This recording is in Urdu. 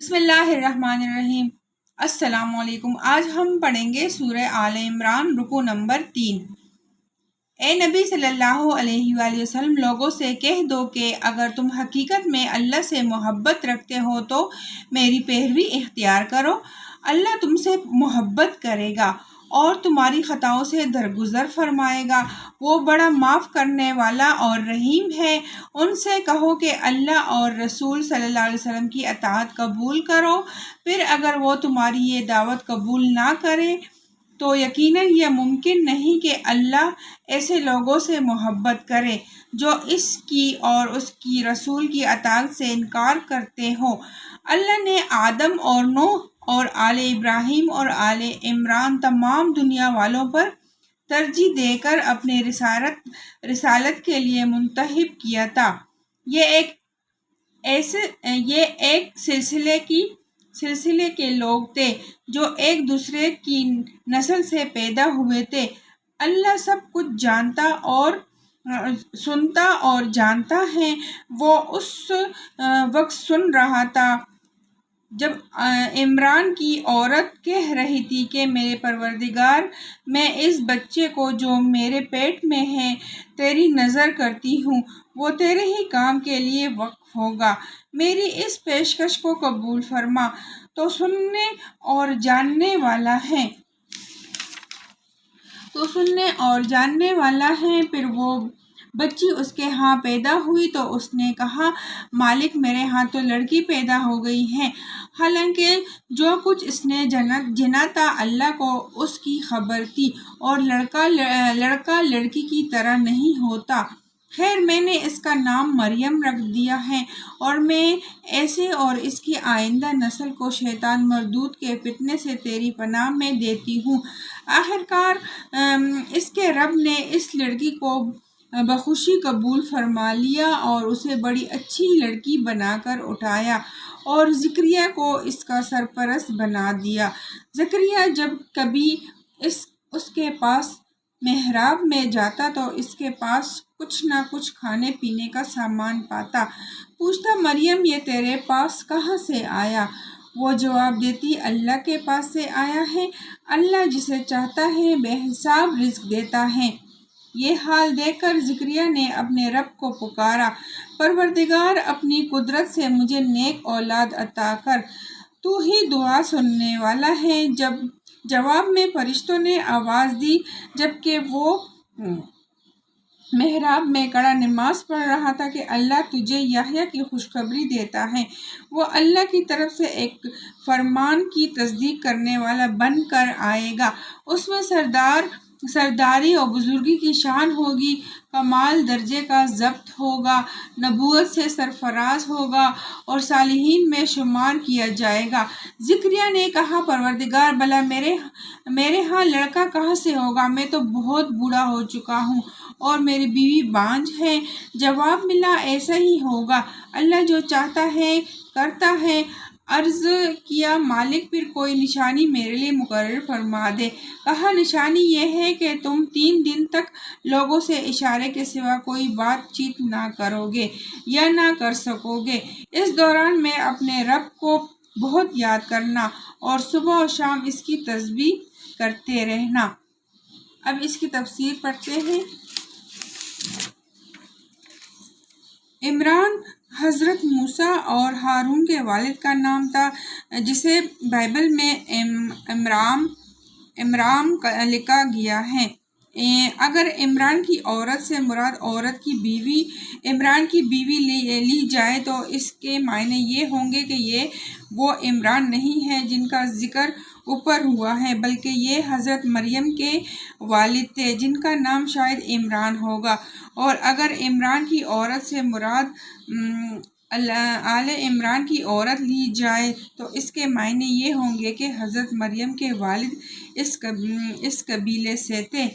بسم اللہ الرحمن الرحیم۔ السلام علیکم۔ آج ہم پڑھیں گے سورہ آل عمران رکوع نمبر 3۔ اے نبی صلی اللہ علیہ وآلہ وسلم، لوگوں سے کہہ دو کہ اگر تم حقیقت میں اللہ سے محبت رکھتے ہو تو میری پیروی اختیار کرو۔ اللہ تم سے محبت کرے گا اور تمہاری خطاؤں سے درگزر فرمائے گا۔ وہ بڑا معاف کرنے والا اور رحیم ہے۔ ان سے کہو کہ اللہ اور رسول صلی اللہ علیہ وسلم کی اطاعت قبول کرو۔ پھر اگر وہ تمہاری یہ دعوت قبول نہ کرے تو یقیناً یہ ممکن نہیں کہ اللہ ایسے لوگوں سے محبت کرے جو اس کی اور اس کی رسول کی اطاعت سے انکار کرتے ہوں۔ اللہ نے آدم اور نوح اور آل ابراہیم اور آل عمران تمام دنیا والوں پر ترجیح دے کر اپنے رسالت کے لیے منتخب کیا تھا۔ یہ ایک سلسلے کے لوگ تھے جو ایک دوسرے کی نسل سے پیدا ہوئے تھے۔ اللہ سب کچھ جانتا اور سنتا اور جانتا ہے۔ وہ اس وقت سن رہا تھا جب عمران کی عورت کہہ رہی تھی کہ میرے پروردگار، میں اس بچے کو جو میرے پیٹ میں ہے تیری نذر کرتی ہوں، وہ تیرے ہی کام کے لیے وقف ہوگا۔ میری اس پیشکش کو قبول فرما۔ تو سننے اور جاننے والا ہے۔ پھر وہ بچی اس کے ہاں پیدا ہوئی تو اس نے کہا، مالک، میرے ہاں تو لڑکی پیدا ہو گئی ہے، حالانکہ جو کچھ اس نے جنا تھا اللہ کو اس کی خبر تھی، اور لڑکا لڑکی کی طرح نہیں ہوتا۔ خیر، میں نے اس کا نام مریم رکھ دیا ہے، اور میں اسے اور اس کی آئندہ نسل کو شیطان مردود کے فتنے سے تیری پناہ میں دیتی ہوں۔ آخرکار اس کے رب نے اس لڑکی کو بخوشی قبول فرما لیا اور اسے بڑی اچھی لڑکی بنا کر اٹھایا اور زکریا کو اس کا سرپرست بنا دیا۔ زکریا جب کبھی اس کے پاس محراب میں جاتا تو اس کے پاس کچھ نہ کچھ کھانے پینے کا سامان پاتا۔ پوچھتا، مریم، یہ تیرے پاس کہاں سے آیا؟ وہ جواب دیتی، اللہ کے پاس سے آیا ہے۔ اللہ جسے چاہتا ہے بے حساب رزق دیتا ہے۔ یہ حال دیکھ کر زکریا نے اپنے رب کو پکارا، پروردگار، اپنی قدرت سے مجھے نیک اولاد عطا کر، تو ہی دعا سننے والا ہے۔ جواب میں فرشتوں نے آواز دی جبکہ وہ محراب میں کھڑا نماز پڑھ رہا تھا کہ اللہ تجھے یحییٰ کی خوشخبری دیتا ہے۔ وہ اللہ کی طرف سے ایک فرمان کی تصدیق کرنے والا بن کر آئے گا۔ اس میں سرداری اور بزرگی کی شان ہوگی، کمال درجے کا ضابط ہوگا، نبوت سے سرفراز ہوگا اور صالحین میں شمار کیا جائے گا۔ زکریا نے کہا، پروردگار، بھلا میرے ہاں لڑکا کہاں سے ہوگا؟ میں تو بہت بوڑھا ہو چکا ہوں اور میری بیوی بانجھ ہے۔ جواب ملا، ایسا ہی ہوگا، اللہ جو چاہتا ہے کرتا ہے۔ عرض کیا، مالک، پھر کوئی نشانی میرے لیے مقرر فرما دے۔ کہا، نشانی یہ ہے کہ تم 3 دن تک لوگوں سے اشارے کے سوا کوئی بات چیت نہ کرو گے یا نہ کر سکو گے۔ اس دوران میں اپنے رب کو بہت یاد کرنا اور صبح و شام اس کی تسبیح کرتے رہنا۔ اب اس کی تفسیر پڑھتے ہیں۔ عمران حضرت موسیٰ اور ہارون کے والد کا نام تھا، جسے بائبل میں عمرام لکھا گیا ہے۔ اگر عمران کی عورت سے مراد عورت کی بیوی عمران کی بیوی لی جائے تو اس کے معنی یہ ہوں گے کہ وہ عمران نہیں ہے جن کا ذکر اوپر ہوا ہے، بلکہ یہ حضرت مریم کے والد تھے جن کا نام شاید عمران ہوگا۔ اور اگر عمران کی عورت سے مراد آل عمران کی عورت لی جائے تو اس کے معنی یہ ہوں گے کہ حضرت مریم کے والد اس قبیلے سے تھے۔